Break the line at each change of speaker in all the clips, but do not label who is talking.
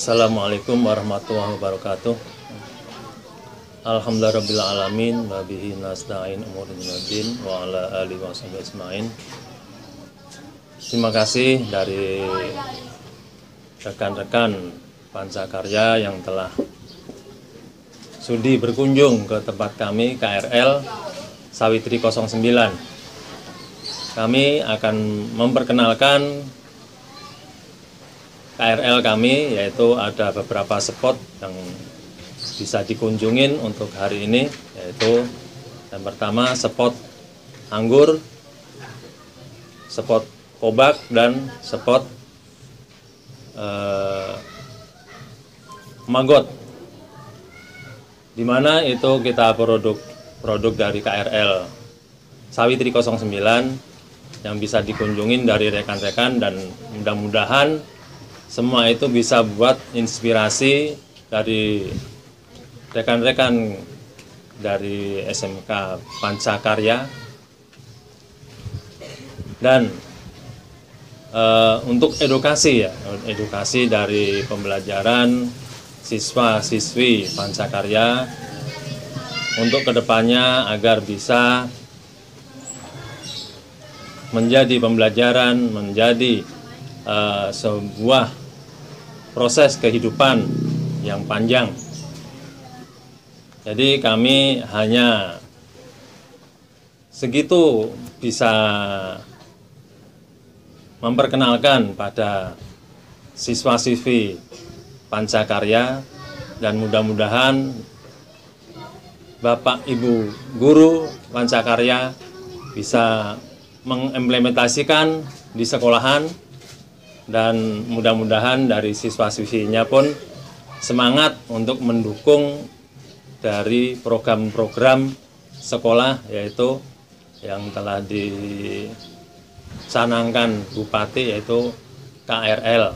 Assalamualaikum warahmatullahi wabarakatuh. Alhamdulillahirrabbilalamin wa bihi nasta'in umurin din wa ala alihi wa sahbihi ajmain. Terima kasih dari rekan-rekan Pancakarya yang telah sudi berkunjung ke tempat kami KRL Sawitri 09. Kami akan memperkenalkan KRL kami, yaitu ada beberapa spot yang bisa dikunjungin untuk hari ini, yaitu yang pertama spot anggur, spot kobak, dan spot magot, di mana itu kita produk dari KRL Sawitri 09 yang bisa dikunjungin dari rekan-rekan, dan mudah-mudahan semua itu bisa buat inspirasi dari rekan-rekan dari SMK Pancakarya. Dan untuk edukasi dari pembelajaran siswa-siswi Pancakarya untuk kedepannya agar bisa menjadi pembelajaran, menjadi sebuah proses kehidupan yang panjang. Jadi kami hanya segitu bisa memperkenalkan pada siswa-siswi Pancakarya, dan mudah-mudahan Bapak Ibu guru Pancakarya bisa mengimplementasikan di sekolahan, dan mudah-mudahan dari siswa-siswinya pun semangat untuk mendukung dari program-program sekolah, yaitu yang telah dicanangkan Bupati, yaitu KRL,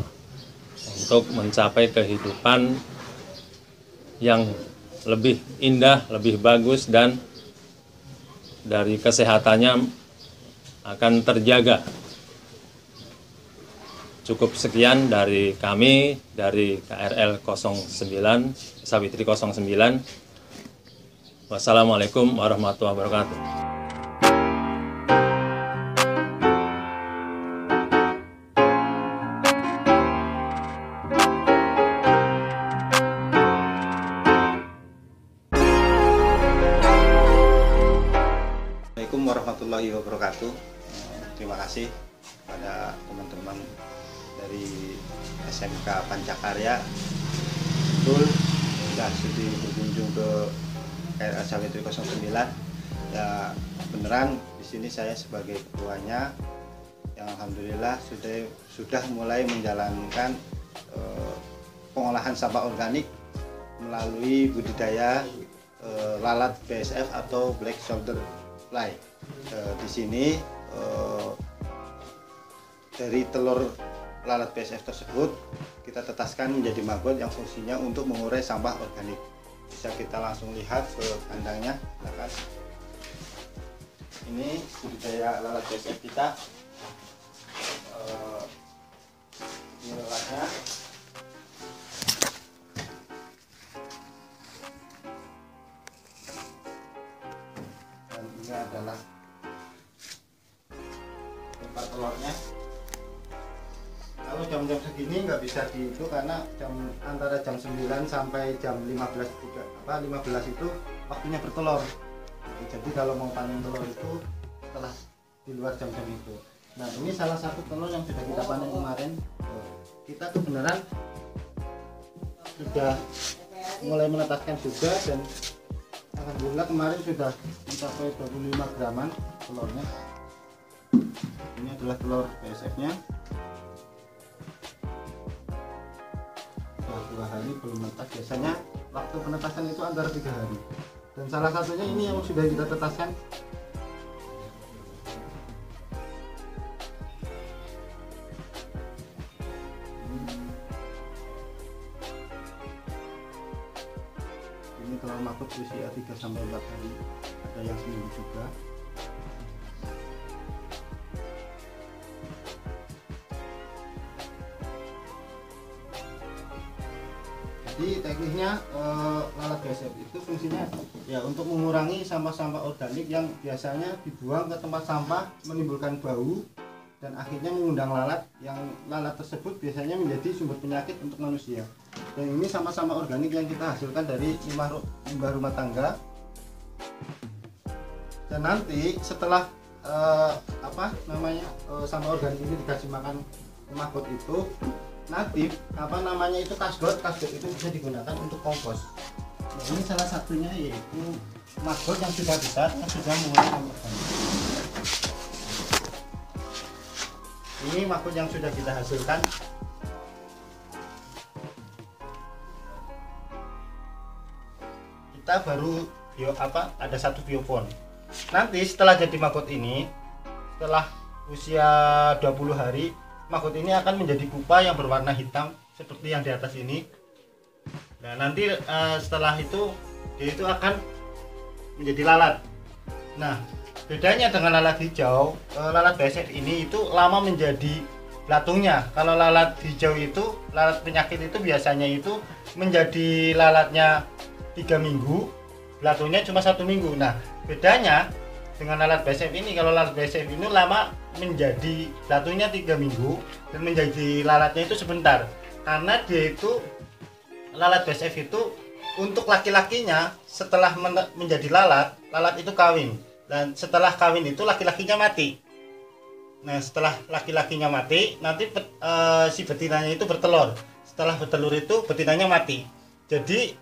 untuk mencapai kehidupan yang lebih indah, lebih bagus, dan dari kesehatannya akan terjaga. Cukup sekian dari kami, dari KRL 09, Sawitri 09. Wassalamualaikum warahmatullahi wabarakatuh.
Assalamualaikum warahmatullahi wabarakatuh. Terima kasih pada teman-teman dari SMK Pancakarya, betul sudah sudi berkunjung ke KRL Sawitri 09. Ya, beneran di sini saya sebagai ketuanya yang alhamdulillah sudah mulai menjalankan pengolahan sampah organik melalui budidaya lalat BSF atau Black Shoulder Fly. Di sini dari telur lalat BSF tersebut kita tetaskan menjadi maggot yang fungsinya untuk mengurai sampah organik. Bisa kita langsung lihat ke kandangnya, silakan. Ini budidaya lalat BSF kita. Ini lalatnya. Dan ini adalah tempat telurnya. Kalau jam-jam segini nggak bisa itu karena antara jam 9 sampai jam 15 itu waktunya bertelur. Jadi kalau mau panen telur itu setelah di luar jam-jam itu. Nah, ini salah satu telur yang sudah kita panen kemarin. Kita kebenaran sudah mulai menetaskan juga, dan alhamdulillah kemarin sudah mencapai 25 graman telurnya. Ini adalah telur BSF-nya. 2 hari belum menetas, biasanya waktu penetasan itu antara 3 hari, dan salah satunya ini yang sudah kita tetaskan. Ini telur maggot usia 3-4 hari, ada yang seminggu juga. Jadi tekniknya lalat BSF itu fungsinya ya untuk mengurangi sampah-sampah organik yang biasanya dibuang ke tempat sampah menimbulkan bau dan akhirnya mengundang lalat, yang lalat tersebut biasanya menjadi sumber penyakit untuk manusia. Dan ini sampah-sampah organik yang kita hasilkan dari limbah rumah tangga. Dan nanti setelah sampah organik ini dikasih makan maggot itu, nanti itu kasgot itu bisa digunakan untuk kompos. Nah, ini salah satunya yaitu maggot yang sudah besar, yang sudah mulai organik. Ini maggot yang sudah kita hasilkan. Kita baru ada satu biopon. Nanti setelah jadi maggot ini, setelah usia 20 hari, maggot ini akan menjadi pupa yang berwarna hitam seperti yang di atas ini. Nah, nanti setelah itu dia itu akan menjadi lalat. Nah, bedanya dengan lalat hijau, lalat BSF ini itu lama menjadi belatungnya. Kalau lalat hijau itu, lalat penyakit itu biasanya itu menjadi lalatnya 3 minggu, belatungnya cuma 1 minggu. Nah, bedanya dengan lalat BSF ini, kalau lalat BSF ini lama menjadi belatungnya 3 minggu dan menjadi lalatnya itu sebentar. Karena dia itu, lalat BSF itu untuk laki-lakinya setelah menjadi lalat itu kawin. Dan setelah kawin itu laki-lakinya mati. Nah, setelah laki-lakinya mati, nanti si betinanya itu bertelur. Setelah bertelur itu betinanya mati. Jadi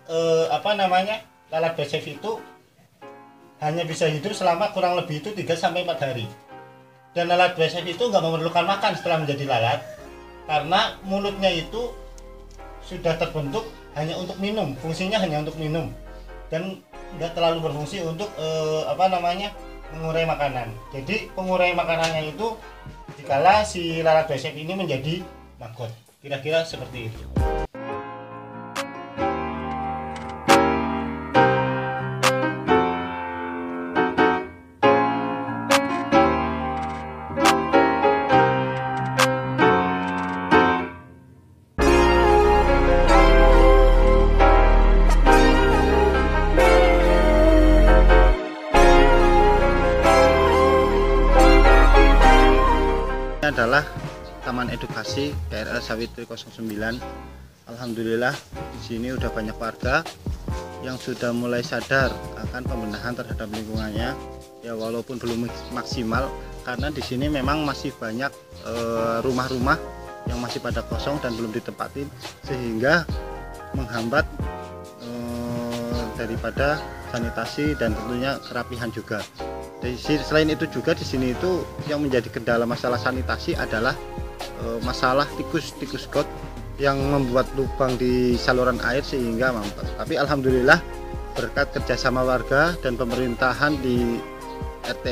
lalat BSF itu hanya bisa hidup selama kurang lebih itu 3-4 hari. Dan lalat BSF itu nggak memerlukan makan setelah menjadi lalat, karena mulutnya itu sudah terbentuk hanya untuk minum, fungsinya hanya untuk minum, dan nggak terlalu berfungsi untuk mengurai makanan. Jadi pengurai makanannya itu dikala si lalat BSF ini menjadi maggot. Kira-kira seperti itu. Adalah Taman Edukasi KRL Sawitri 09. Alhamdulillah di sini udah banyak warga yang sudah mulai sadar akan pembenahan terhadap lingkungannya. Ya walaupun belum maksimal, karena di sini memang masih banyak rumah-rumah yang masih pada kosong dan belum ditempatin, sehingga menghambat daripada sanitasi dan tentunya kerapihan juga. Selain itu juga di sini itu yang menjadi kendala masalah sanitasi adalah masalah tikus got yang membuat lubang di saluran air sehingga mampet. Tapi alhamdulillah berkat kerjasama warga dan pemerintahan di RT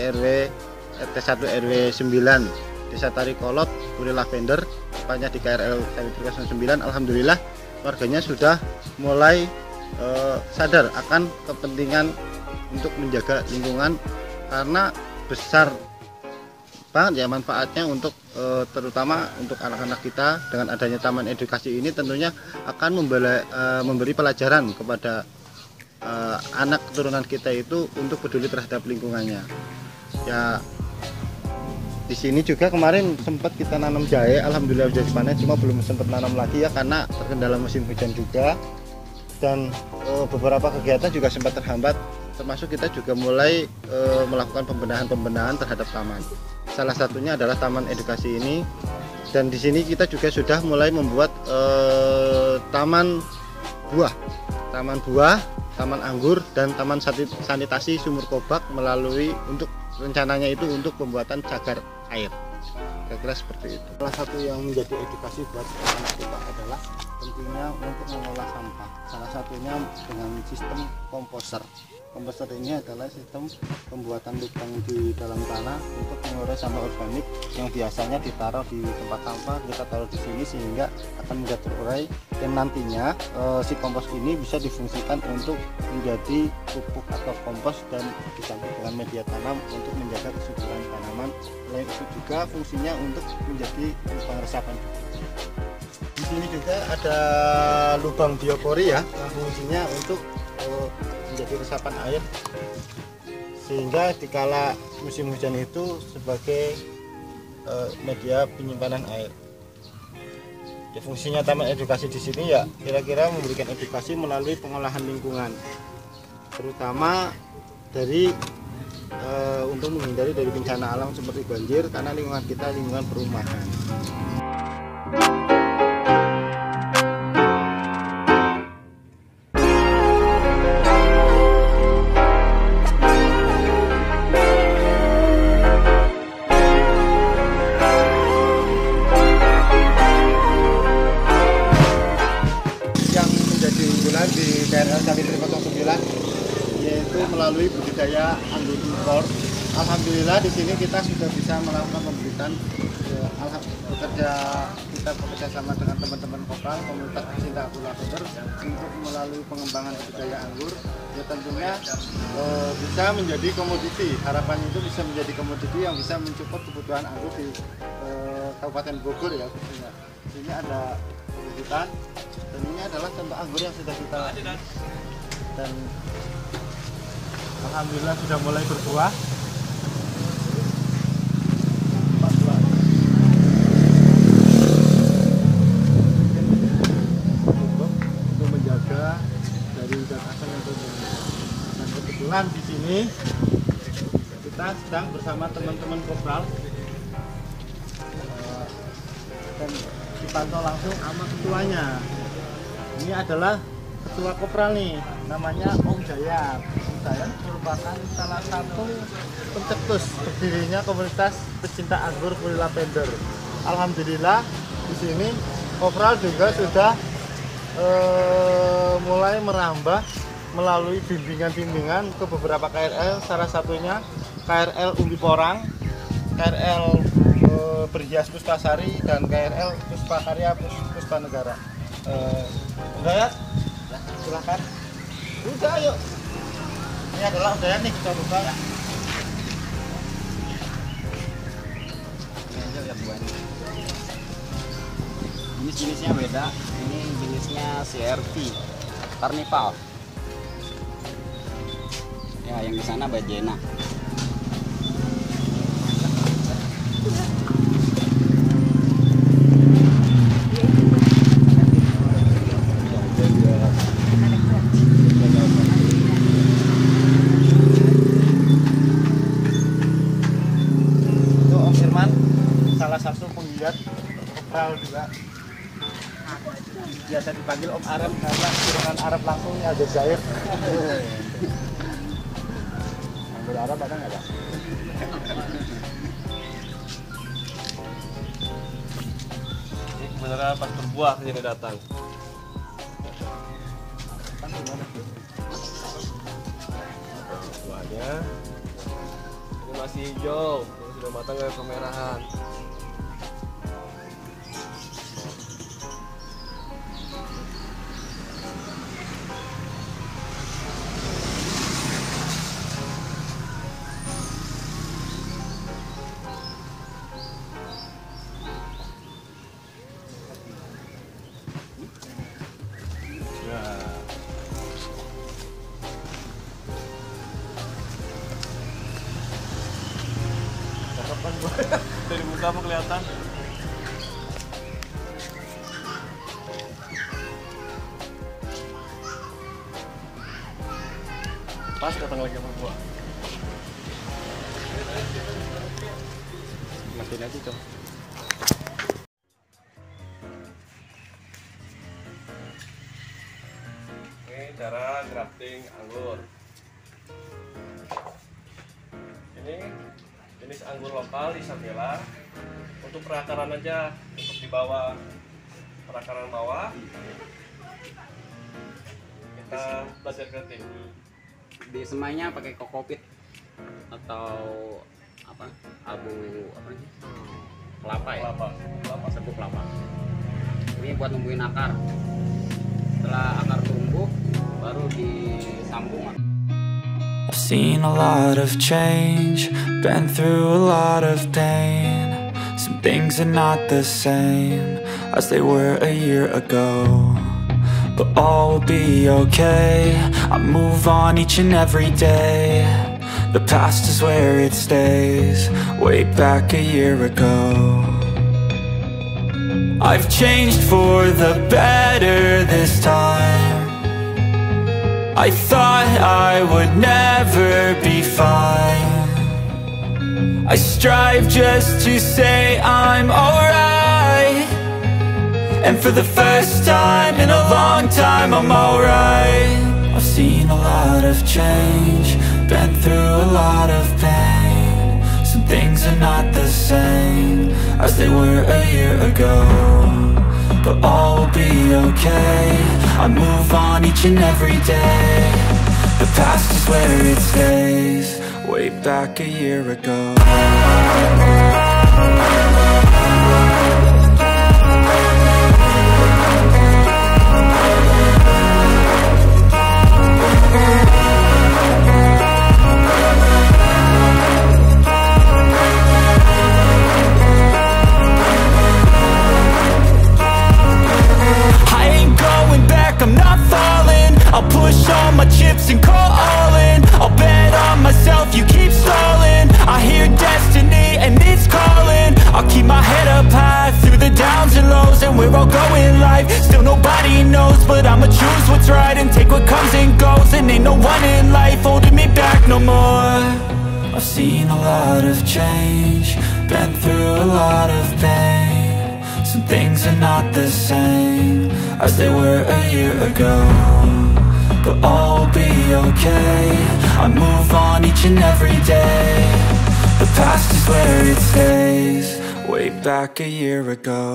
1 RW 9 Desa Tarikolot, Puri Lavender, tepatnya di KRL Sawitri 09. Alhamdulillah warganya sudah mulai sadar akan kepentingan untuk menjaga lingkungan, karena besar banget ya manfaatnya untuk terutama untuk anak-anak kita. Dengan adanya taman edukasi ini tentunya akan memberi pelajaran kepada anak keturunan kita itu untuk peduli terhadap lingkungannya. Ya di sini juga kemarin sempat kita nanam jahe, alhamdulillah sudah dipanen, cuma belum sempat nanam lagi ya karena terkendala musim hujan juga, dan beberapa kegiatan juga sempat terhambat. Termasuk kita juga mulai melakukan pembenahan terhadap taman. Salah satunya adalah taman edukasi ini, dan di sini kita juga sudah mulai membuat taman buah, taman anggur, dan taman sanitasi sumur kobak melalui rencananya itu untuk pembuatan cagar air. Kira-kira seperti itu. Salah satu yang menjadi edukasi buat anak kita adalah pentingnya untuk mengolah sampah. Salah satunya dengan sistem komposter. Komposter ini adalah sistem pembuatan lubang di dalam tanah untuk mengurai sampah organik yang biasanya ditaruh di tempat sampah, kita taruh di sini sehingga akan mudah terurai, dan nantinya si kompos ini bisa difungsikan untuk menjadi pupuk atau kompos dan dicampur dengan media tanam untuk menjaga kesuburan tanaman. Selain itu juga fungsinya untuk menjadi lubang resapan. Di sini juga ada lubang biopori ya, yang fungsinya untuk menjadi resapan air, sehingga dikala musim hujan itu sebagai media penyimpanan air. Ya, fungsinya taman edukasi di sini ya kira-kira memberikan edukasi melalui pengolahan lingkungan, terutama dari untuk menghindari dari bencana alam seperti banjir, karena lingkungan kita lingkungan perumahan. Yang menjadi unggulan di KRL Cawitri 09 yaitu melalui budidaya anggur impor. Alhamdulillah di sini kita sudah bisa melakukan pembibitan. Kita bekerja sama dengan teman-teman Kopral, komunitas pecinta anggur lavender, untuk melalui pengembangan budidaya anggur. Ya tentunya bisa menjadi komoditi. Harapannya itu bisa menjadi komoditi yang bisa mencukup kebutuhan anggur di Kabupaten Bogor ya khususnya. Sini ada pembibitan, dan ini adalah contoh anggur yang sudah kita dan alhamdulillah sudah mulai berbuah. Untuk menjaga dari zat asam yang terjadi. Dan kebetulan di sini kita sedang bersama teman-teman Kopral dan dipantau langsung sama ketuanya. Ini adalah ketua Kopral nih, namanya Om Jaya. Om Jaya merupakan salah satu pencetus berdirinya komunitas pecinta anggur Puri Lavender. Alhamdulillah di sini Kopral juga sudah mulai merambah melalui bimbingan-bimbingan ke beberapa KRL, salah satunya KRL Umbi Porang, KRL Berhias Puspasari, dan KRL Puspakarya Puspanegara. Udah ya? Silahkan. Udah yuk. Ini adalah udahan nih, kita buka ya.
Ini aja lihat buahnya. Ini jenisnya beda. Ini jenisnya CRV Carnival. Ya, yang di sana Bajena.
Salah satu penggiat Kopral juga, biasa dipanggil Om Arab karena turunan Arab langsung ya, ada Zair. Anggur Arab ada nggak, Pak?
Ini kebenaran pas berbuah ini datang. Buahnya ini masih hijau, sudah matang kayak kemerahan. Dari muka apa kelihatan? Pas datang lagi berbuah. Matiin aja coba. Ini cara grafting anggur. Ini jenis anggur lokal Isabella, untuk perakaran aja, untuk di bawah, perakaran bawah kita belajar grafting.
Di semainya pakai kokopit atau apa? Abu apa ini? Kelapa ya?
Kelapa.
Serbuk kelapa. Ini buat numbuhin akar. Setelah akar tumbuh, baru disambung.
I've seen a lot of change, been through a lot of pain. Some things are not the same, as they were a year ago. But all will be okay, I move on each and every day. The past is where it stays, way back a year ago. I've changed for the better this time. I thought I would never be fine. I strive just to say I'm alright, and for the first time in a long time I'm alright. I've seen a lot of change, been through a lot of pain. Some things are not the same as they were a year ago, but all will be okay, I move on each and every day. The past is where it stays, way back a year ago. I'm not falling, I'll push all my chips and call all in. I'll bet on myself, you keep stalling. I hear destiny and it's calling. I'll keep my head up high through the downs and lows, and where I'll go in life, still nobody knows. But I'ma choose what's right and take what comes and goes, and ain't no one in life holding me back no more. I've seen a lot of change, been through a lot of pain. Some things are not the same as they were a year ago, but all will be okay, I move on each and every day. The past is where it stays, way back a year ago.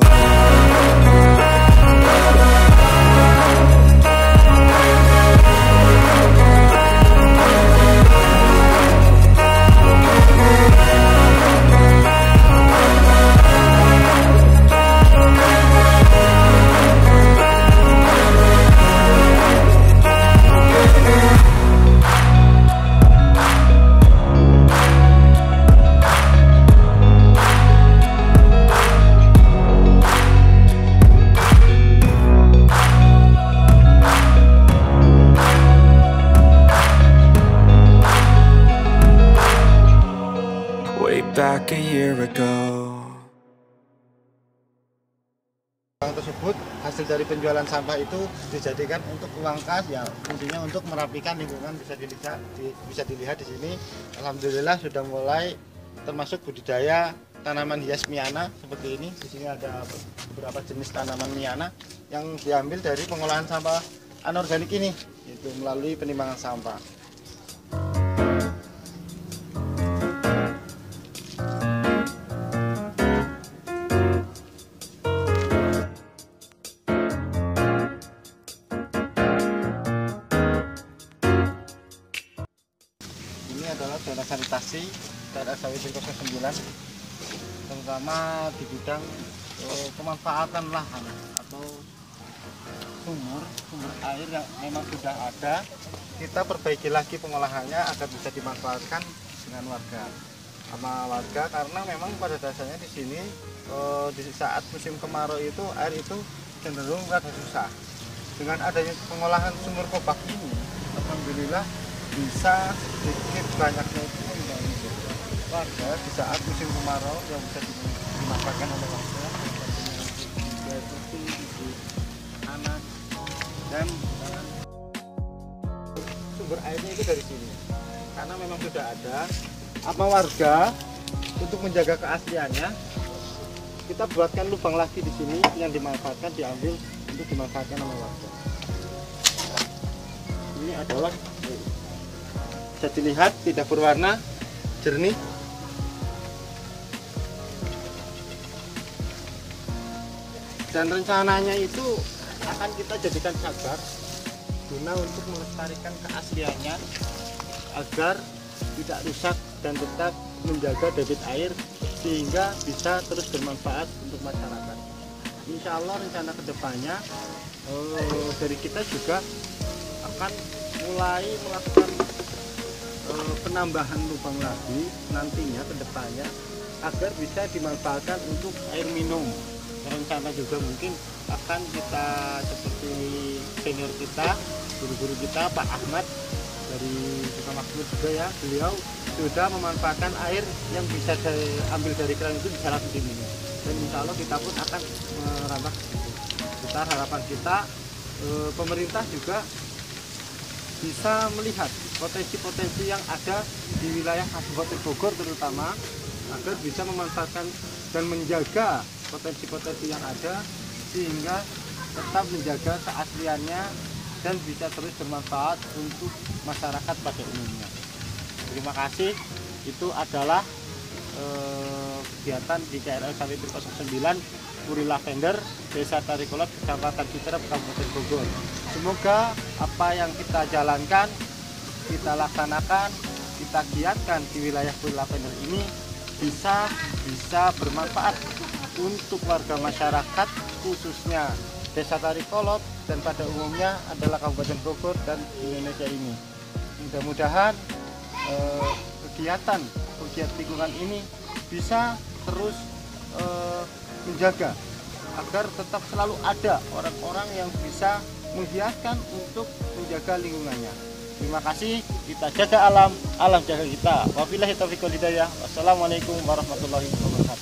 Back a year ago.
Uang tersebut hasil dari penjualan sampah itu dijadikan untuk uang kas, ya fungsinya untuk merapikan lingkungan. Bisa dilihat di sini, alhamdulillah sudah mulai termasuk budidaya tanaman hias miana seperti ini. Di sini ada beberapa jenis tanaman miana yang diambil dari pengolahan sampah anorganik ini, yaitu melalui penimbangan sampah. Zona sanitasi daerah Sawitin 09, terutama di bidang pemanfaatan lahan atau sumber air yang memang sudah ada, kita perbaiki lagi pengolahannya agar bisa dimanfaatkan dengan warga, karena memang pada dasarnya di sini di saat musim kemarau itu air itu cenderung rada susah. Dengan adanya pengolahan sumur kobak ini, alhamdulillah bisa sedikit banyaknya itu membantu warga di saat musim kemarau yang bisa dimanfaatkan oleh warga, air putih, panas, dan sumber airnya itu dari sini. Karena memang sudah ada, apa warga untuk menjaga keasliannya, kita buatkan lubang lagi di sini yang dimanfaatkan, diambil untuk dimanfaatkan oleh warga. Ini adalah, bisa dilihat tidak berwarna jernih. Dan rencananya itu akan kita jadikan cagar guna untuk melestarikan keasliannya agar tidak rusak dan tetap menjaga debit air sehingga bisa terus bermanfaat untuk masyarakat. Insya Allah rencana kedepannya dari kita juga akan mulai melakukan penambahan lubang lagi nantinya ke depannya agar bisa dimanfaatkan untuk air minum rencana juga mungkin akan kita seperti senior kita, guru-guru kita, Pak Ahmad dari Suka Makmur juga ya, beliau sudah memanfaatkan air yang bisa diambil dari keran itu bisa langsung diminum. Dan insya Allah kita pun akan merambah ke situ. Kita harapan kita pemerintah juga bisa melihat potensi-potensi yang ada di wilayah Kabupaten Bogor terutama, agar bisa memanfaatkan dan menjaga potensi-potensi yang ada sehingga tetap menjaga keasliannya dan bisa terus bermanfaat untuk masyarakat pada umumnya. Terima kasih. Itu adalah kegiatan di KRL 1309 Puri Lavender, Desa Tarikolot, Kecamatan Citerep, Kabupaten Bogor. Semoga apa yang kita jalankan, kita laksanakan, kita giatkan di wilayah Puri Lavender ini bisa bermanfaat untuk warga masyarakat, khususnya Desa Tarikolot dan pada umumnya adalah Kabupaten Bogor dan Indonesia ini. Mudah-mudahan kegiatan lingkungan ini bisa terus menjaga agar tetap selalu ada orang-orang yang bisa menggiatkan untuk menjaga lingkungannya. Terima kasih, kita jaga alam, alam jaga kita. Wabillahi taufiq wal hidayah. Wassalamualaikum warahmatullahi wabarakatuh.